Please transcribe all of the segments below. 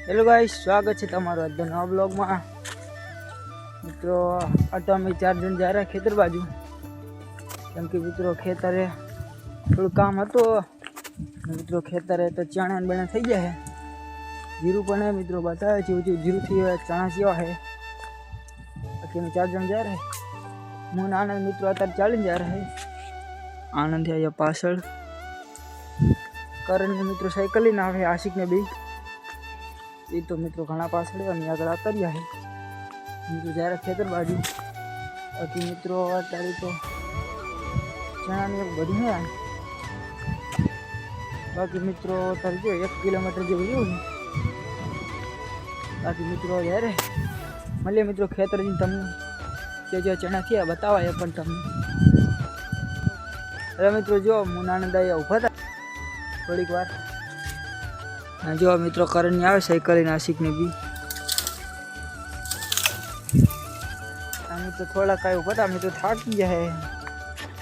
Hello guys, સ્વાગત છે તમારું આજના નવા બ્લોગમાં. મિત્રો આ તો અમે 4 જણ जा रहे ખેતર બાજુ, કેમ કે મિત્રો ખેતરે થોડું કામ હતું. મિત્રો ખેતરે તો ચણા ને બણા થઈ ગયા છે. જીરું પણ है મિત્રો, बतावे છે જીરું થી ચણા જેવા है. બાકી અમે 4 જણ जा रहे. હું આનંદ મિત્રો અત્યારે ચાલીને जा रहे. આનંદ છે અહીંયા પાછળ. કરણ મિત્રો સાયકલ લઈને આવે, આશિક ને બી ये तो मित्रों घना पास आगे आता रहा है. मित्रों जा रहे खेतर बाजू. बाकी मित्रों अत्यारे तो चना ने बढ़ी है. बाकी मित्रों अत्यारे जो 1 किलोमीटर जो है. बाकी मित्रों जा रहे મળીએ મિત્રો ખેતર જઈને તમને જે ચણા થયા બતાવાય પણ તમને. હવે મિત્રો જો મુનાનંદાઈ ઊભા હતા થોડીક વાર. जो मित्रों करण नहीं आवे साइकिल नासिक ने भी तो थोड़ा कई पता मित्रों थाक गया है.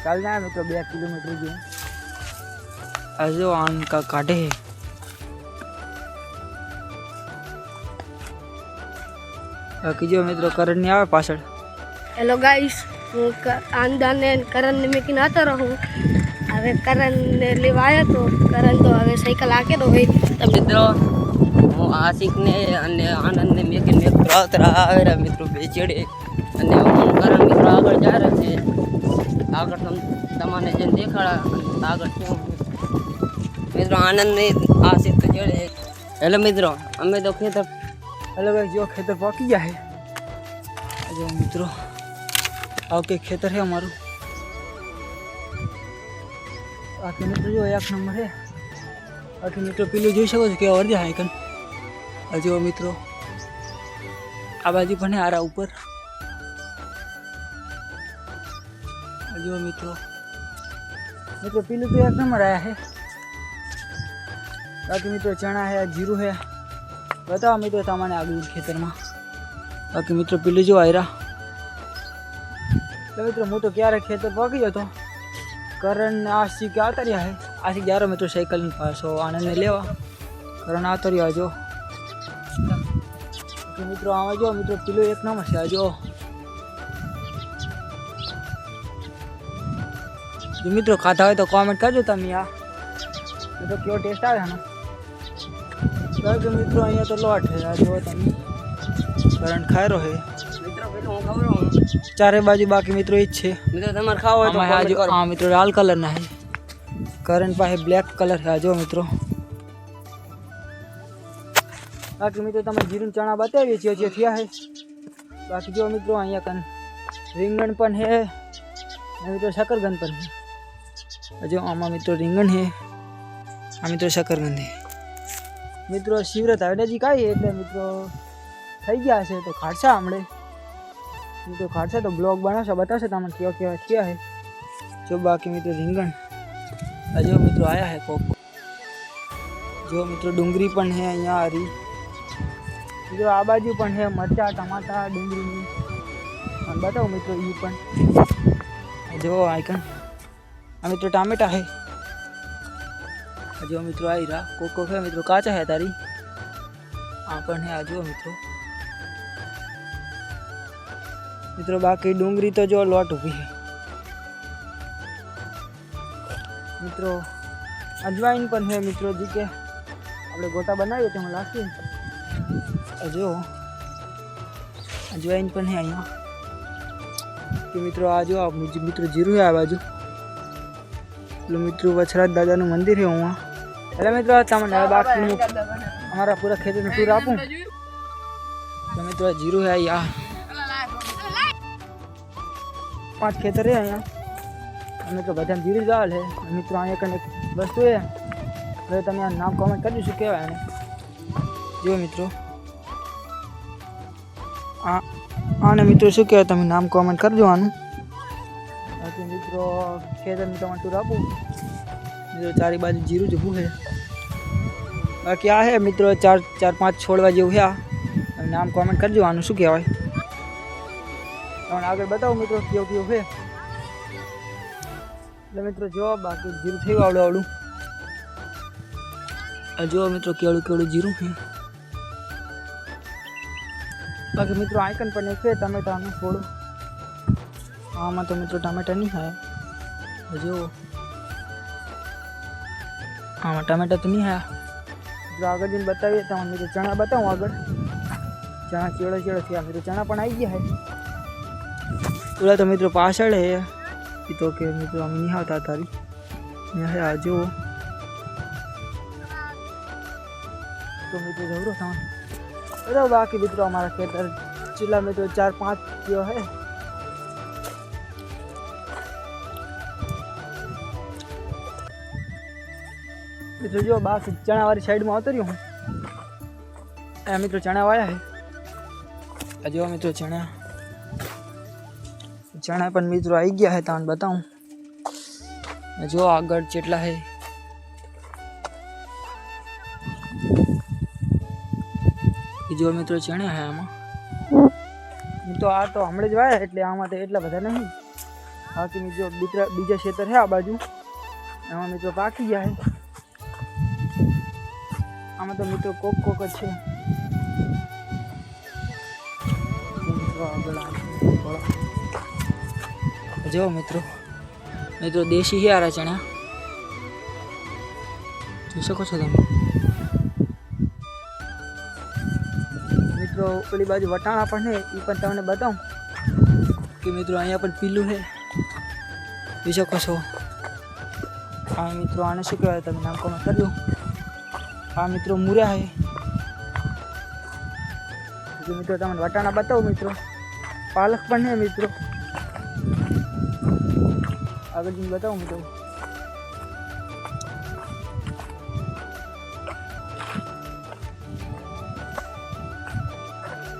चल जाए मित्रों 2 किलोमीटर जो आज आन का काटे है. बाकी जो मित्रों करण नहीं आवे पाछड़. हेलो गाइस, आंदा ने करण ने मैं किनाता रहूं. હવે કરણ ને લેવા આવ્યો તો કરણ તો હવે સાયકલ આકેલો હોય. તો મિત્રો હું આશિક ને અને આનંદ ને મેં મિત્રો આવતા આવે મિત્રો બેચડે અને હું કરણ મિત્રો આગળ જા રહ્યા છે. આગળ તમને જેને દેખાડા આગળ છે મિત્રો આનંદ ને આશિક તો ચડે. હેલો મિત્રો, અમે તો ખેતર हेलो गाइस, जो खेतर पकी गया है. जो मित्रों आपके खेतर है हमारू. बाकी मित्रों जो 1 नंबर है. बाकी मित्रों पीलू જોઈ શકો છો કે ઓર જાય કન. जो मित्रों आ बाजू पण है आरा ऊपर. जो मित्रों पीलू तो 1 नंबर आया है. बाकी मित्रों चना है, जीरू है. बताओ मित्रों तमाने आगे खेतर में. बाकी मित्रों पीलू जो आयरा. तो मित्रों હું તો ક્યારે ખેતર પકી ગયો તો करण आशिक आता रहा है. आशिक जा रहा मित्रों साइकिल पास आनंद ने लेवा. करण आता रहा जो मित्रों आवा जो मित्रों पीलो 1 नंबर से जो मित्रों खाता हो तो कमेंट करजो तमे. आ मित्रों क्यों टेस्ट आवे है तो मित्रों अँ तो लोट है. जो तमे करण खाय रो है चारे बाजू. बाकी मित्रों ये छे મિત્રો તમારે ખાવો હોય તો કમેન્ટ કરો. हाँ मित्रों लाल कलर ना है. करण पास ब्लैक कलर है. जो मित्रों बाकी मित्रों तमे जीरू चना बताइए जे थिया है. बाकी जो मित्रों अँ कन રીંગણ पण है. मित्रों शकरगंद पण है. जो आमा मित्रों રીંગણ है. आ मित्रों शकरगंद है. मित्रों शिवरात आवे जी काई એટલે मित्रों થઈ ગયા છે તો ખાડસા હમણે मित्रों खाड़सा तो ब्लॉग बनाशा बताशे तमने क्या क्या किया है. जो बाकी मित्रों રીંગણ जो मित्रों आया है कोको. जो मित्रों डूंगरी पण है अँ हरी. मित्रों आ बाजू पण है मरचा टमाटा डूंगरी बताओ मित्रों ये पण जो आइकन. आ मित्रों टामेटा है. जो मित्रों आई रहा कोको है मित्रों काचा है तारी. आ पण है. आ जो मित्रों बाकी डूंगरी तो जो लोट उभी है. मित्रों अजवाइन पण है मित्रों जी के આપણે ગોટા બનાવીએ તેમાં નાખીએ. जो अजवाइन पण है અહીંયા. कि मित्रों आ जो आप मित्रों जीरू है आ बाजू. मित्रों वछराज दादा નું મંદિર है वहाँ. એટલે मित्रों તમને બાકી हमारा पूरा खेत में टूर આપું. तो मित्रों जीरू है यहाँ 5 खेतर है अँ. मित्रों बधा जीरू जाल है. मित्रों अँ कने वस्तु है. હવે તમે આ નામ કોમેન્ટ કરજો શું કહેવાય એને. જો મિત્રો આને મિત્રો શું કહેવાય તમે નામ કોમેન્ટ કરજો આનું. બાકી મિત્રો ખેતરની તમારે ટૂર આપું. મિત્રો ચારે બાજુ જીરું જ ઊભું છે. બાકી આ હે મિત્રો 4-5 છોડવા જેવું છે. આ નામ કોમેન્ટ કરજો આનું શું કહેવાય. તમને આગળ બતાવો મિત્રો કયો કયો છે. એટલે મિત્રો જો બાકી જીરું થયું આવડું. जो मित्रों केवड़ू केवड़ू जीरू है. બાકી મિત્રો આઈકન પણ એક છે ટમેટાનું થોડું. આમાં તો મિત્રો ટમેટા નહીં થાય. જો આમાં ટમેટા તો નહીં હા. જો આગળ જઈને બતાવીએ તો મિત્રો ચણા બતાવું આગળ. ચણા ચેડો થયા મિત્રો, ચણા પણ આવી ગયા છે. ઓલા તો મિત્રો પાછળ હે એ તો કે મિત્રો અમે નહીં આવતા તારી આ જો તો મિત્રો જવરો થવા બરાબર. બાકી મિત્રો અમારા ખેતર ચીલા મિત્રો 4-5 કિલો है. મિત્રો જો બાકી ચણા વાળી સાઈડમાં આવતો રહ્યો હું. આ મિત્રો ચણા વાળા છે. જો મિત્રો ચણા પણ મિત્રો આવી ગયા છે. તમને બતાવું જો આગળ કેટલા છે. જો મિત્રો ચણા છે આમાં. તો આ તો હમણાં જ વાયા એટલે આમાં તો એટલા બધા નહીં. બાકી મિત્રો બીજા ખેતર છે આ બાજુ, એમાં મિત્રો પાકી ગયા છે. આમાં તો મિત્રો કોક જ છે. જો મિત્રો દેશી છે આરા ચણા જોઈ શકો છો તમે. મિત્રો પેલી બાજુ વટાણા પણ છે, એ પણ તમને બતાવું કે મિત્રો અહીંયા પણ પીલું છે જોઈ શકો છો. હા મિત્રો આને શું કહેવાય તમે નામ કોમેન્ટ કરજો. આ મિત્રો મૂર્યા છે. મિત્રો તમને વટાણા બતાવું મિત્રો. પાલક પણ છે મિત્રો, આગળ જઈને બતાવું મિત્રો.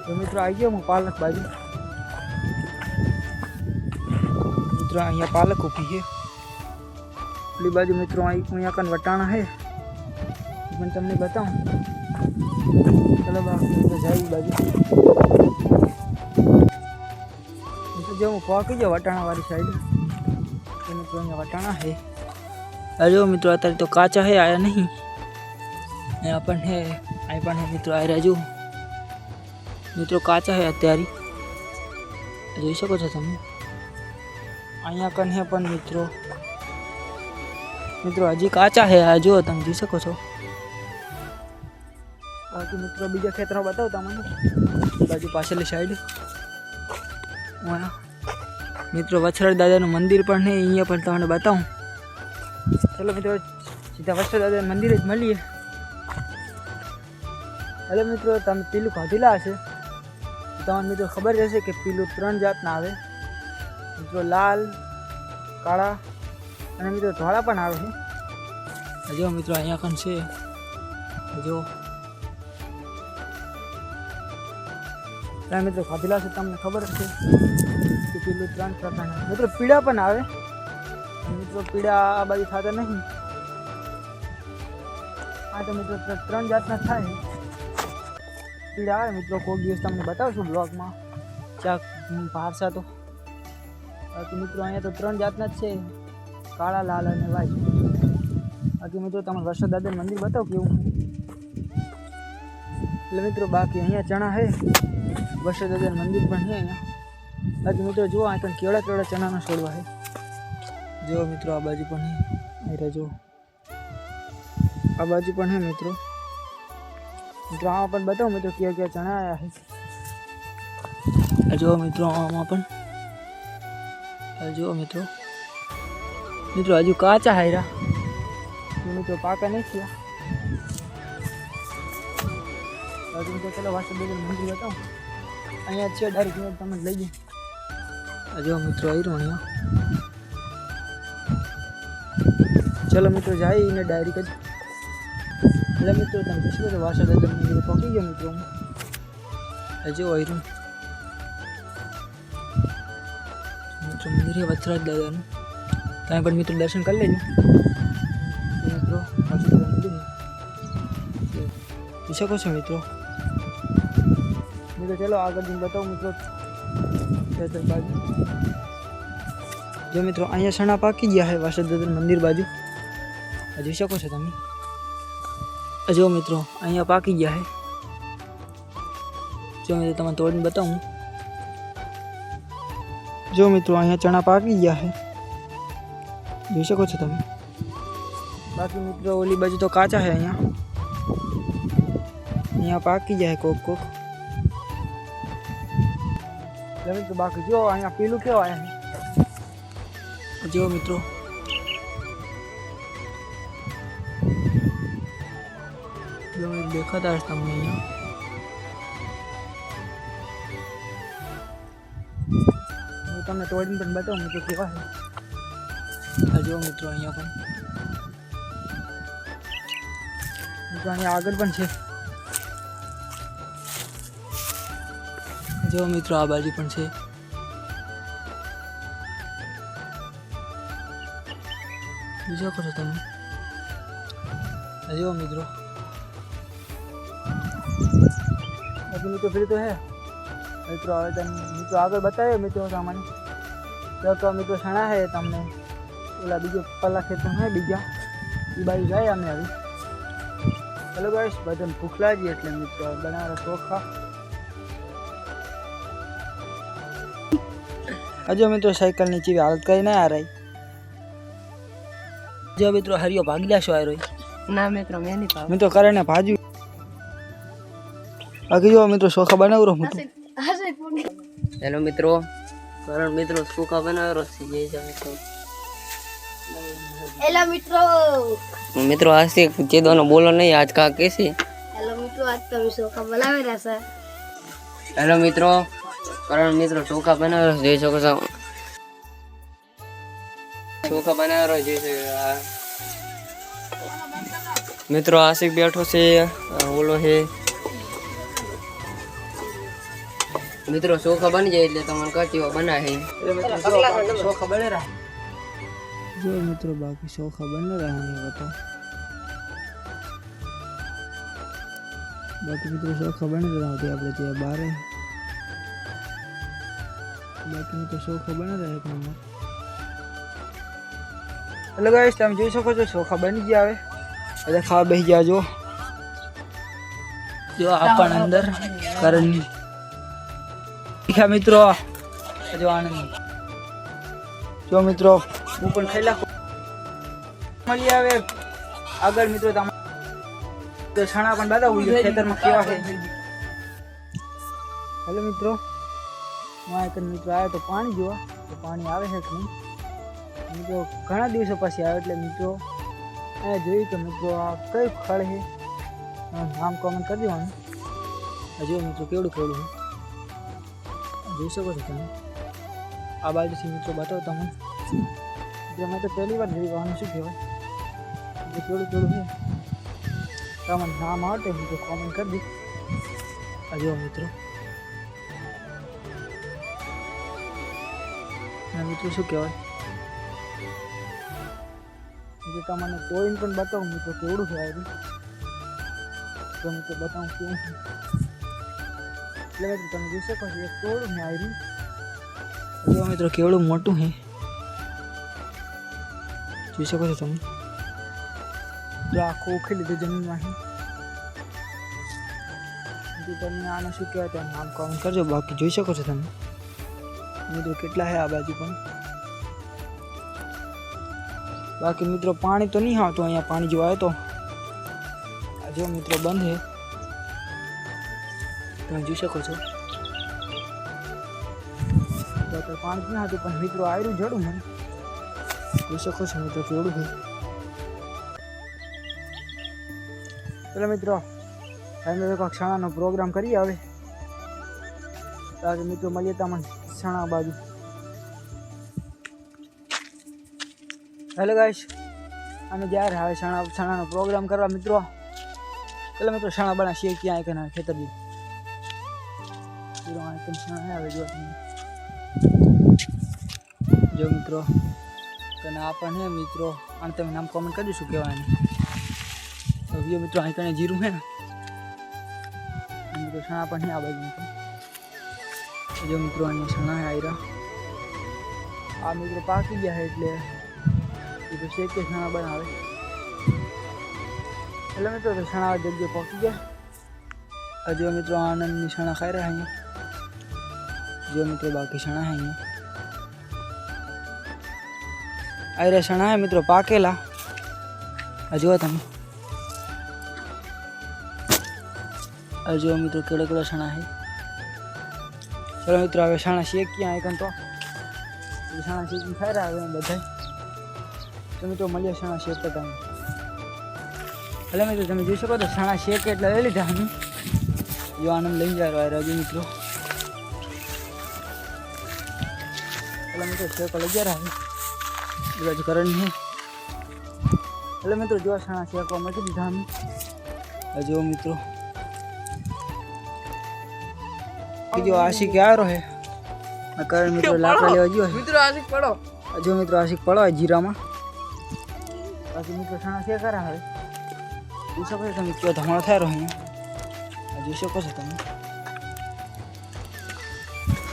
તો મિત્રો આવી ગયો હું પાલક બાજુ. મિત્રો અહીંયા પાલક ઊભી છે. પેલી બાજુ મિત્રો અહીંયા કાન વટાણા છે, પણ તમને બતાવું. ચલો મિત્રો જાય બાજુ. જો હું પહોંચી જાઉં વટાણા વાળી સાઈડ. મિત્રો અહીંયા વટાણા છે. જો મિત્રો અત્યારે તો કાચા છે, આયા નહીં. અહીંયા પણ છે, અહીં પણ છે મિત્રો. આ રાજુ મિત્રો કાચા છે અત્યારે, જોઈ શકો છો તમે. અહીંયા કન છે પણ મિત્રો હજી કાચા છે. આ જુઓ તમે જોઈ શકો છો. બાકી મિત્રો બીજા ખેતરમાં બતાવું તમને. બાજુ પાછળની સાઈડ મિત્રો વછરાજ દાદાનું મંદિર પણ છે, અહીંયા પણ તમને બતાવું. ચલો મિત્રો સીધા વછરાજ દાદાનું મંદિર જ મળીએ. હવે મિત્રો તમે પીલું ખાધેલા હશે, તમને મિત્રો ખબર જ હશે કે પીલું 3 જાતના આવે મિત્રો. લાલ, કાળા અને મિત્રો ધોળા પણ આવે છે. જો મિત્રો અહીંયા પણ છે. જો મિત્રો ખાધેલા છે, તમને ખબર હશે કે પીલું 3 પ્રકારના. મિત્રો પીળા પણ આવે. મિત્રો પીળા આ બાજુ થતા નહીં. આ તો મિત્રો 3 જાતના થાય. પીળા આવે મિત્રો, કોઈ દિવસ તમને બતાવશું બ્લોગમાં ચાક ભારસા તો. બાકી મિત્રો અહીંયા તો 3 જાતના જ છે, કાળા, લાલ અને વ્હાઈટ. બાકી મિત્રો તમે વરસાદ દાદા મંદિર બતાવો કેવું. એટલે મિત્રો બાકી અહીંયા ચણા છે, વરસાદ દાદા મંદિર પણ છે અહીંયા. બાકી મિત્રો જુઓ અહીં પણ કેવડા ચણાના છોડવા છે. જુઓ મિત્રો આ બાજુ પણ છે. જુઓ આ બાજુ પણ છે મિત્રો. મિત્રો આમાં પણ બતાવો મિત્રો ક્યાં ચણા આવ્યા છે. જુઓ મિત્રો આમાં પણ જુઓ મિત્રો હજુ કાચા હાયરા મિત્રો, પાકા નહીં થયા. બાકી મિત્રો ચલો વાસદ મંદિર બતાવો. અહીંયા છે ડાયરેક્ટ તમે લઈ જાઓ. જો મિત્રો આવ્યું અહીંયા. ચલો મિત્રો જઈને ડાયરેક્ટ જ. એટલે મિત્રો તમે જોશો તો વાસદ મંદિર પહોંચી ગયો મિત્રો. જો આવ્યું મિત્રો મંદિર છે વછરાજ દાદાનું. તમે પણ મિત્રો દર્શન કરી લેજો મિત્રો. જોઈ શકો છો મિત્રો. ચલો આગળ જઈને બતાવું મિત્રો. બાજુ જો મિત્રો અહીંયા સણા પાકી ગયા છે વાસદ મંદિર બાજુ. જોઈ શકો છો તમે. જો મિત્રો અહીંયા પાકી ગયા છે, જો મિત્રો તમને તોડીને બતાવું. જો મિત્રો અહીંયા ચણા પાકી ગયા છે, જોઈ શકો છો તમે. બાકી મિત્રો ઓલી બાજુ તો કાચા છે. અહીંયા પાકી જાય કોક કોક. મિત્રો બાકી જો અહીંયા પીલું કેવા આવ્યા છે જો મિત્રો. જો દેખાતા હશે તમને અહીંયા. હું તમને તોડીને પણ બતાવું મિત્રો કેવા છે. આ જો મિત્રો અહીંયા પણ મિત્રો અહીંયા આગળ પણ છે. જો મિત્રો આ બાજુ પણ છે. જોઈ શકો છો તમે. જો મિત્રો મિત્રો ફરી તો હે મિત્રો. હવે તમે મિત્રો આગળ બતાવ્યો મિત્રો સામાન્ય તો મિત્રો સણા હે તમને ઓલા બીજો પલ્લા ખેતર હે બીજા એ બાજુ જાય અમે હવે. ચલો ગાઈસ બધાને ભૂખ લાગી એટલે મિત્રો બનાવેલા ચોખા. હજુ મિત્રો સાયકલની ચીવી હાલત કરી ના આ રહી. જો મિત્રો હરિયો ભાગી લેશો આ રહી. ના મિત્રો મેં નહીં પાવ. મિત્રો કરે ને ભાજ્યું. બાકી જો મિત્રો ચોખા બનાવ્યો હું. હેલો મિત્રો, કરણ મિત્રો ચોખા બનાવ્યો છે. જે જાવે તો હેલો મિત્રો. મિત્રો આસ્તે ચેદવાનો બોલો નહીં આજ કા કેસે. હેલો મિત્રો, આજ તમે ચોખા બનાવેલા છે. હેલો મિત્રો, કરણ મિત્રો ચોખા બનાવ્યો છે. જોઈ શકો છો ચોખા બનાવ્યો જોઈ શકો. મિત્રો આશિક બેઠો છે, ઓલો છે. મિત્રો ચોખા બની જાય એટલે તમને કચીઓ બનાવે. ચોખા બને રહ્યા. જો મિત્રો બાકી ચોખા બને રહ્યા હતા. બાકી મિત્રો ચોખા બની રહ્યા હતા આપણે ત્યાં બારે. બાકી મિત્રો ચોખા બને રહ્યા એક નંબર. હેલો ગાઈસ, તમે જોઈ શકો છો ચોખા બની ગયા. હવે બધા ખાવા બેસી ગયા. જો આ પણ અંદર કરણની મિત્રો. જો આનંદ જો મિત્રો હું પણ ખાઈ નાખું. મળીએ હવે આગળ મિત્રો. તમારે છાણા પણ બતાવું ખેતરમાં કેવા છે. હેલો મિત્રો, હું એક મિત્રો આવ્યો તો પાણી જોવા. તો પાણી આવે છે કે નહીં મિત્રો. ઘણા દિવસો પછી આવ્યો એટલે મિત્રો અહીંયા જોયું કે મિત્રો આ કયું ખડ છે. નામ કોમેન્ટ કરી દેવાનું. જો મિત્રો કેવડું કેવડું છે જોઈ શકો છો તમે. આ બાજુથી મિત્રો બતાવો તમને. જો મેં તો પહેલી વાર જોયું. શું કહેવાય કેવડું કેવડું છે. તમને નામ આવડે મિત્રો કોમેન્ટ કરી દી. જો મિત્રો મિત્રો શું કહેવાય મિત્રો તમને તોડીને પણ બતાવું મિત્રો કેવડું છે આવ્યું. તો મિત્રો બતાવું કેવું છે. એટલે મિત્રો તમે જોઈ શકો છો એક તોડું ને આવ્યું. જો મિત્રો કેવડું મોટું છે જોઈ શકો છો તમે. જો આખું ઉખી લીધું જમીનમાં છે. તમે આને શું કહેવાય ત્યાં નામ કાઉન્ટ કરજો. બાકી જોઈ શકો છો તમે મિત્રો કેટલા છે આ બાજુ પણ. બાકી મિત્રો પાણી તો નહીં આવતું અહીંયા. પાણી જો આવે તો જો મિત્રો બંધ છે. તમે જોઈ શકો છો પાણી નહીં આવતું પણ મિત્રો આવ્યું જડું મને જોઈ શકો છો મિત્રો કેવડું છે. ચલો મિત્રો અમે એક ક્ષણાનો પ્રોગ્રામ કરીએ હવે. તાકે મિત્રો મળીએ તમને છણા બાજુ. હેલો ગાઈસ, અમે જ્યારે હવે છણાનો પ્રોગ્રામ કરવા મિત્રો. ચલો મિત્રો છણા બના છીએ ક્યાં કે ના ખેતર દી આવે. જો મિત્રો તને આપણ હે મિત્રો અને તમે નામ કોમેન્ટ કરી શું કહેવાય. તો મિત્રો અહીં કને જીરું હે મિત્રો છણા પણ હે આ બાજુ મિત્રો. જો મિત્રો અહીંયા છણા હે આયરા. આ મિત્રો પાકી ગયા છે એટલે મિત્રો શેક કે છણા બનાવે. એટલે મિત્રો તો છણા જગ્યાએ પાકી ગયા. जो मित्रों आनंद निशाना खाई रहा है जो मित्रों बाकी सणा है अरे सणा है मित्रों पाकेला जो तम जो मित्रों केड़े केड़े सणा है चलो मित्रों हवे सणा शेकी आइकन तो सणा शेकी खाई रहा है बधाई तो मित्रों मळीए सणा शेकता तमे એટલે મિત્રો તમે જોઈ શકો તો સણા શેક એટલે લઈ લીધા અમે જો આનંદ લઈ જાય રાજુ મિત્રો એટલે મિત્રો શેક લઈ ગયા રહે બાજુ કરણ નહીં એટલે મિત્રો જો સણા શેકવા મૂકી દીધા અમે જો મિત્રો जो आशिक आ रहा है करण मित्रों लाकड़ा लेवा गयो મિત્રો આશિક પડો जो मित्रों आशिक पड़ो है जीरा में बाकी मित्रों सणा शेक करा है જોઈ શકો છો તમે કેવો ધમાડો થયો અહીંયા જોઈ શકો છો તમે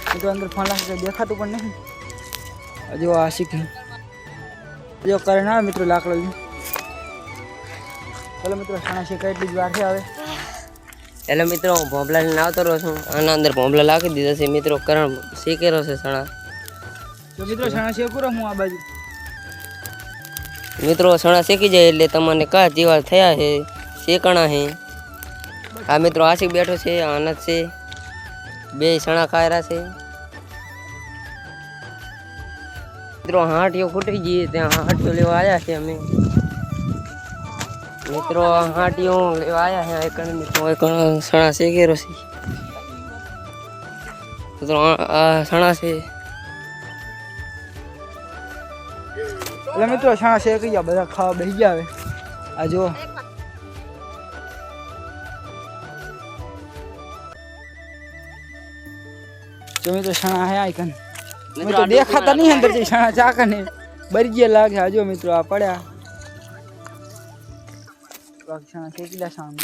મિત્રો અંદર ફોન લાગે દેખાતું પણ નહીં જો આશિક જો કરણ આવે મિત્રો લાકડો ચલો મિત્રો સણા શેકાય એટલી જ વાર છે આવે એટલે મિત્રો હું ભોંભલા લઈને આવતો રહું છું આના અંદર ભોંભલા લાખી દીધા છે મિત્રો કરણ શેકેલો છે સણા તો મિત્રો સણા શેકું રહું હું આ બાજુ મિત્રો સણા શેકી જાય એટલે તમને કા જેવા થયા છે શેકણા છે આ મિત્રો આશિક બેઠો છે આનંદ છે બે સણા ખાયરા છે મિત્રો હાંટીઓ ફૂટી ગઈ ત્યાં હાંટીઓ લેવા આવ્યા છે અમે મિત્રો હાંટીઓ લેવા આવ્યા છે એક મિત્રો એક સણા શેકેલો છે મિત્રો આ સણા છે એટલે મિત્રો સણા શેકી ગયા બધા ખાવા બેસી ગયા હવે આ જો जो मित्रों सणा है आइकन मित्रों देखाता नहीं अंदर से सणा चाकने बरगिया लागे जो मित्रों आ पड़ा बाकी सणा शेकीला सामने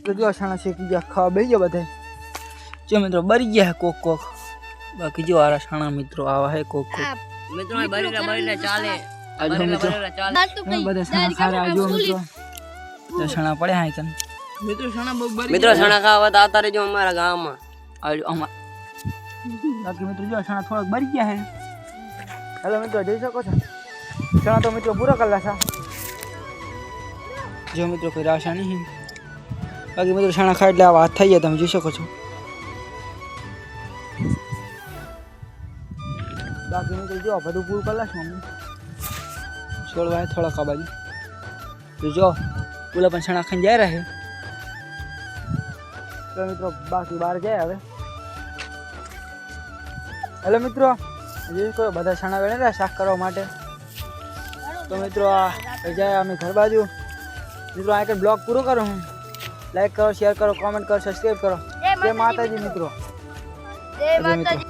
तो जो सणा शेकी गया खावा बेही गया बधाई जो मित्रों बरगिया है कोक कोक बाकी जो आ रहा सणा मित्रों आवा है कोक कोक મિત્રો બરીલા ચાલે आज मित्रों बधा सणा खा रहा जो मित्रों तो सणा पड़े आइकन મિત્રો સણા ખાવા તો આવતા રહેજો અમારા ગામમાં आज अमा बाकी मित्रों जो सणा थोड़ा बरी गया है हेलो मित्रों જોઈ શકો છો सणा तो मित्रों पूरा कर ला था जो मित्रों कोई राशा नहीं बाकी मित्रों सणा खाई એટલે આ વાત થઈ ગયા તમે જોઈ શકો છો बाकी मित्रों जो બધું પૂરું કરી લાશ મમ્મી છોડવા થોડા કા બાજુ તો જો પેલા પણ સણા ખાઈ જાય રહે તો मित्रों बाकी બહાર જાય હવે हेलो मित्रों જોઈ શકો બધા સણા વેણે શાક કરવા માટે તો मित्रों આ જાય અમે ઘર બાજુ मित्रों આ કે બ્લોગ પૂરો કરો હું લાઈક કરો શેર કરો કમેન્ટ કરો સબસ્ક્રાઇબ કરો જય માતાજી मित्रों જય માતાજી।